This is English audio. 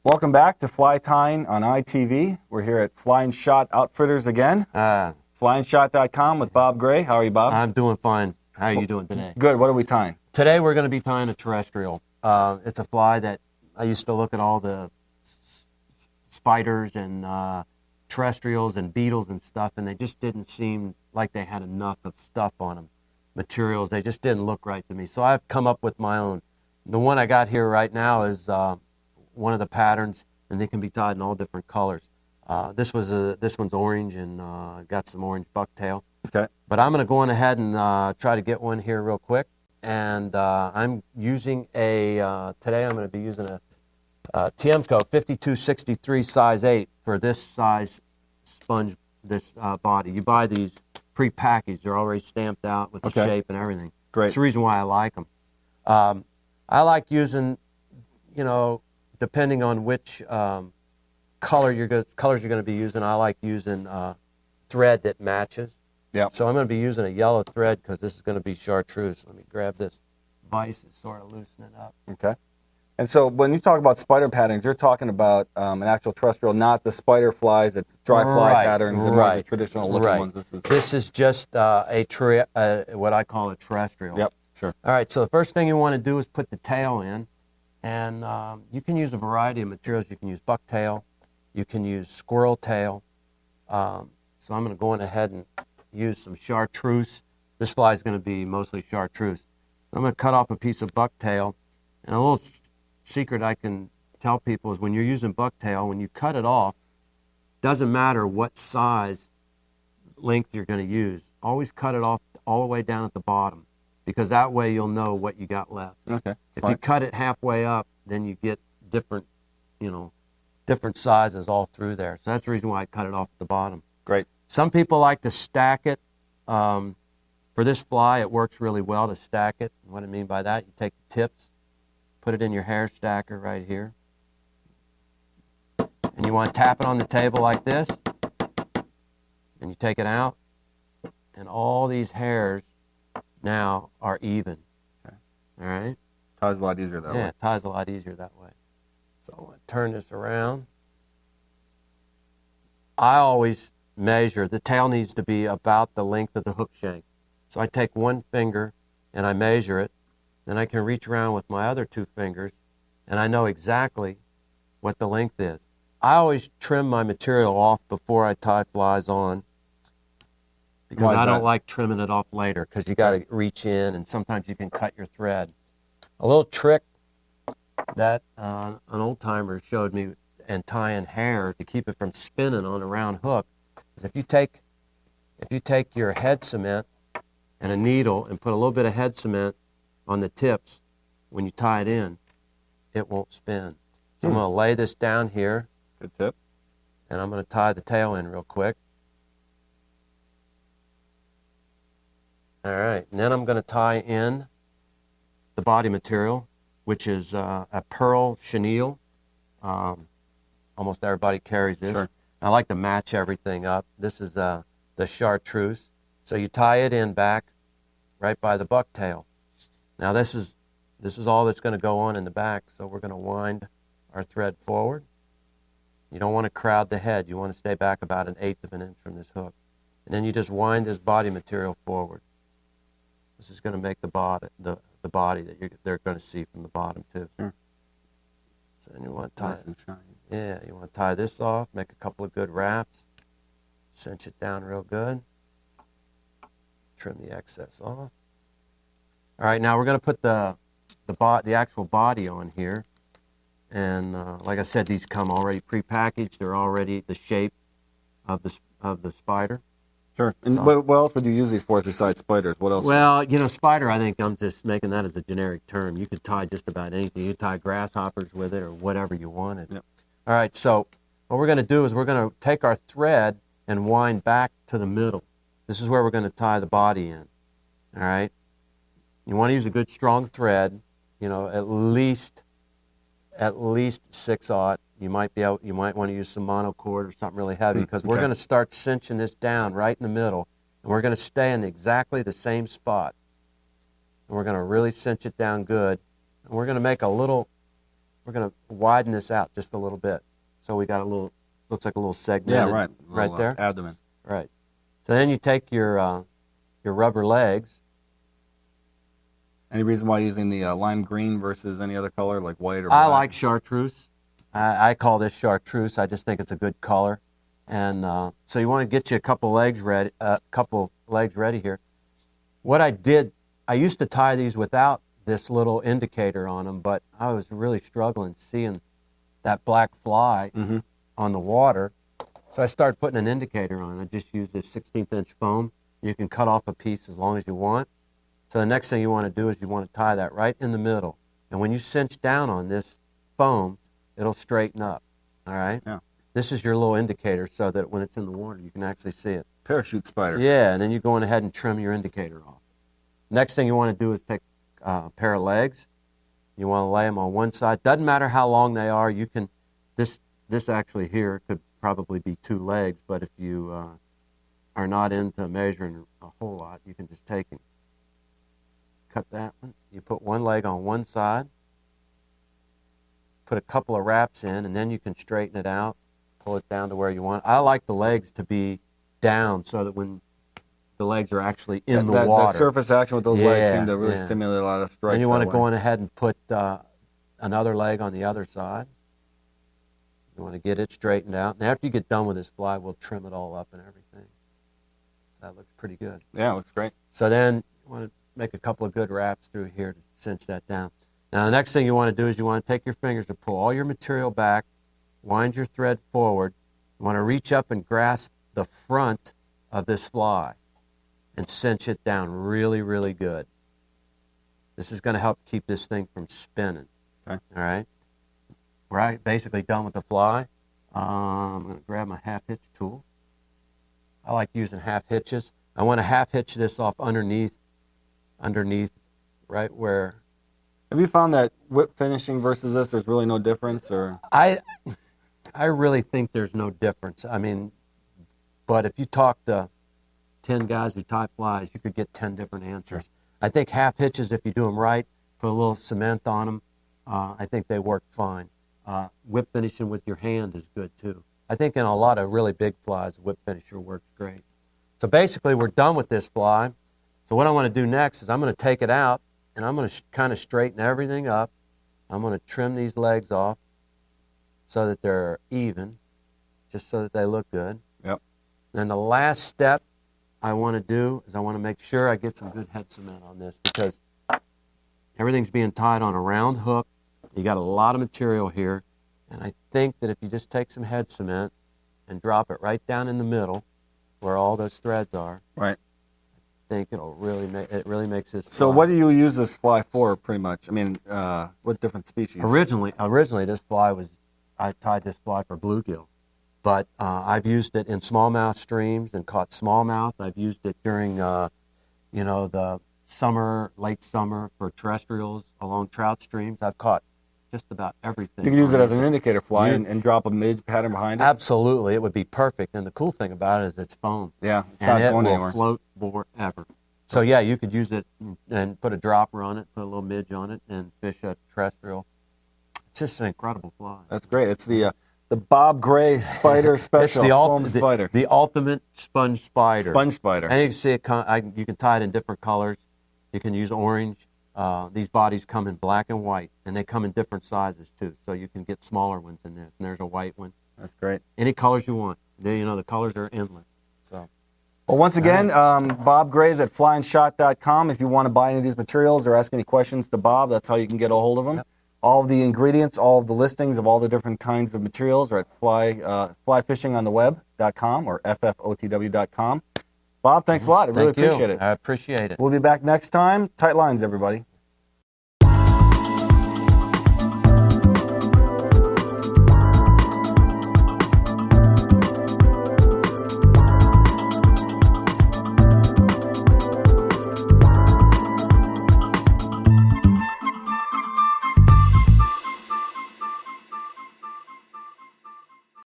Welcome back to Fly Tying on iTV. We're here at Flying Shot Outfitters again. FlyingShot.com with Bob Gray. How are you, Bob? I'm doing fine. How are you doing today? Good. What are we tying? Today we're going to be tying a terrestrial. It's a fly that I used to look at all the spiders and terrestrials and beetles and stuff, and they just didn't seem like they had enough of stuff on them, materials. They just didn't look right to me. So I've come up with my own. The one I got here right now is one of the patterns, and they can be tied in all different colors. This one's orange and got some orange bucktail. Okay. But I'm going to go on ahead and try to get one here real quick. And I'm using today I'm going to be using a Tiemco 5263 size 8 for this size sponge, this body. You buy these pre-packaged. They're already stamped out with the shape and everything. Great. That's the reason why I like them. I like using, depending on which colors you're going to be using, I like using thread that matches. Yeah. So I'm going to be using a yellow thread because this is going to be chartreuse. Let me grab this vise and sort of loosen it up. Okay. And so when you talk about spider patterns, you're talking about an actual terrestrial, not the spider flies, it's dry fly patterns and the traditional looking ones. This is just what I call a terrestrial. Yep, sure. All right, so the first thing you want to do is put the tail in. And you can use a variety of materials. You can use bucktail. You can use squirrel tail. So I'm going to go on ahead and use some chartreuse. This fly is going to be mostly chartreuse. I'm going to cut off a piece of bucktail. And a little secret I can tell people is when you're using bucktail, when you cut it off, doesn't matter what size length you're going to use. Always cut it off all the way down at the bottom, because that way you'll know what you got left. Okay. If you cut it halfway up, then you get different sizes all through there. So that's the reason why I cut it off at the bottom. Great. Some people like to stack it. For this fly, it works really well to stack it. What I mean by that, you take the tips, put it in your hair stacker right here, and you want to tap it on the table like this, and you take it out, and all these hairs now are even. Okay. All right? Ties a lot easier that way. Yeah, it ties a lot easier that way. So I'm going to turn this around. I always measure, the tail needs to be about the length of the hook shank. So I take one finger and I measure it. Then I can reach around with my other two fingers and I know exactly what the length is. I always trim my material off before I tie flies on, because I don't like trimming it off later, because you got to reach in and sometimes you can cut your thread. A little trick that an old timer showed me in tying hair to keep it from spinning on a round hook is if you take your head cement and a needle and put a little bit of head cement on the tips, when you tie it in, it won't spin. So I'm going to lay this down here. Good tip. And I'm going to tie the tail in real quick. All right, and then I'm going to tie in the body material, which is a pearl chenille. Almost everybody carries this. Sure. I like to match everything up. This is the chartreuse. So you tie it in back right by the bucktail. Now this is all that's going to go on in the back, so we're going to wind our thread forward. You don't want to crowd the head. You want to stay back about 1/8 of an inch from this hook. And then you just wind this body material forward. This is going to make the body that they're going to see from the bottom too. Sure. So then you want to tie nice and shiny. Yeah, you want to tie this off, make a couple of good wraps, cinch it down real good, trim the excess off. All right, now we're going to put the actual body on here. And like I said, these come already pre-packaged. They're already the shape of the spider. Sure. And what else would you use these for besides spiders? What else? Well, spider, I think I'm just making that as a generic term. You could tie just about anything. You tie grasshoppers with it or whatever you wanted. Yep. All right, so what we're going to do is we're going to take our thread and wind back to the middle. This is where we're going to tie the body in. All right? You want to use a good strong thread, at least 6/0. You might want to use some monocord or something really heavy, because we're going to start cinching this down right in the middle, and we're going to stay in exactly the same spot. And we're going to really cinch it down good. And we're going to make a little widen this out just a little bit. So we got a little, looks like a little segment. Yeah, right. Right Little, there. Abdomen. Right. So then you take your rubber legs. Any reason why using the lime green versus any other color like white or black? I like chartreuse. I call this chartreuse. I just think it's a good color. And so you want to get you a couple legs ready. Here. What I did, I used to tie these without this little indicator on them, but I was really struggling seeing that black fly on the water. So I started putting an indicator on. I just used this 16th-inch foam. You can cut off a piece as long as you want. So the next thing you want to do is you want to tie that right in the middle. And when you cinch down on this foam, it'll straighten up. All right? Yeah. This is your little indicator so that when it's in the water, you can actually see it. Parachute spider. Yeah, and then you go on ahead and trim your indicator off. Next thing you want to do is take a pair of legs. You want to lay them on one side. Doesn't matter how long they are. You can, this actually here could probably be 2 legs, but if you are not into measuring a whole lot, you can just take and cut that one. You put one leg on one side, put a couple of wraps in, and then you can straighten it out, pull it down to where you want. I like the legs to be down so that when the legs are actually in the water. That surface action with those legs seem to really stimulate a lot of strikes. And you want to go on ahead and put another leg on the other side. You want to get it straightened out. And after you get done with this fly, we'll trim it all up and everything. So that looks pretty good. Yeah, it looks great. So then you want to make a couple of good wraps through here to cinch that down. Now the next thing you want to do is you want to take your fingers and pull all your material back, wind your thread forward. You want to reach up and grasp the front of this fly and cinch it down really, really good. This is going to help keep this thing from spinning. Okay. All right? We're basically done with the fly. I'm going to grab my half hitch tool. I like using half hitches. I want to half hitch this off underneath, right where. Have you found that whip finishing versus this, there's really no difference? Or I really think there's no difference. I mean, but if you talk to 10 guys who tie flies, you could get 10 different answers. I think half hitches, if you do them right, put a little cement on them, I think they work fine. Whip finishing with your hand is good too. I think in a lot of really big flies, the whip finisher works great. So basically, we're done with this fly. So what I want to do next is I'm going to take it out, and I'm going to kind of straighten everything up. I'm going to trim these legs off so that they're even, just so that they look good. Yep. Then the last step I want to do is I want to make sure I get some good head cement on this because everything's being tied on a round hook. You got a lot of material here, and I think that if you just take some head cement and drop it right down in the middle where all those threads are, right, I think it'll really makes this. So fly. what do you use this fly for, pretty much? I mean, what different species? Originally this fly I tied this fly for bluegill, but I've used it in smallmouth streams and caught smallmouth. I've used it during, the late summer for terrestrials along trout streams. I've caught just about everything. You can use it as an indicator fly and drop a midge pattern behind it. Absolutely, it would be perfect. And the cool thing about it is it's foam. Yeah, it's and not going it anywhere. will float forever. So yeah, you could use it and put a dropper on it, put a little midge on it, and fish a terrestrial. It's just an incredible fly. That's great. It's the Bob Gray Spider Special. It's the foam spider. The ultimate sponge spider. Sponge spider. And you can see it. You can tie it in different colors. You can use orange. These bodies come in black and white, and they come in different sizes too. So you can get smaller ones in this. And there's a white one. That's great. Any colors you want. The colors are endless. So. Well, once again, Bob Gray's at flyandshot.com. If you want to buy any of these materials or ask any questions to Bob, that's how you can get a hold of him. Yep. All of the ingredients, all of the listings of all the different kinds of materials are at flyfishingontheweb.com or FFOTW.com. Bob, thanks a lot. I really appreciate it. I appreciate it. We'll be back next time. Tight lines, everybody.